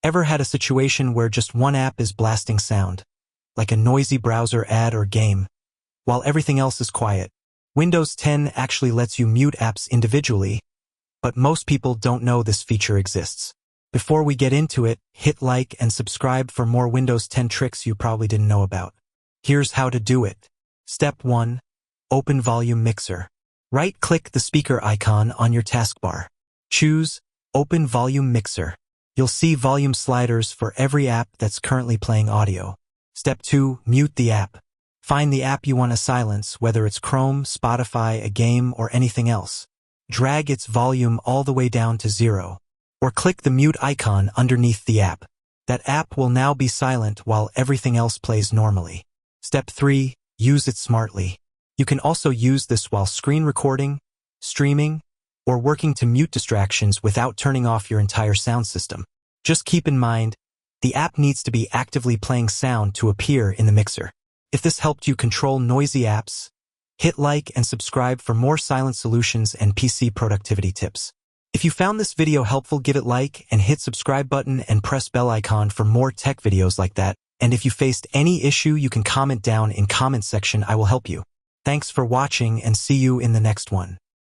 Ever had a situation where just one app is blasting sound, like a noisy browser ad or game, while everything else is quiet? Windows 10 actually lets you mute apps individually, but most people don't know this feature exists. Before we get into it, hit like and subscribe for more Windows 10 tricks you probably didn't know about. Here's how to do it. Step 1. Open Volume Mixer. Right-click the speaker icon on your taskbar. Choose Open Volume Mixer. You'll see volume sliders for every app that's currently playing audio. Step 2. Mute the app. Find the app you want to silence, whether it's Chrome, Spotify, a game, or anything else. Drag its volume all the way down to 0. Or click the mute icon underneath the app. That app will now be silent while everything else plays normally. Step 3. Use it smartly. You can also use this while screen recording, streaming, or working to mute distractions without turning off your entire sound system. Just keep in mind, the app needs to be actively playing sound to appear in the mixer. If this helped you control noisy apps, hit like and subscribe for more silent solutions and PC productivity tips. If you found this video helpful, give it like and hit subscribe button and press bell icon for more tech videos like that. And if you faced any issue, you can comment down in comment section. I will help you. Thanks for watching and see you in the next one.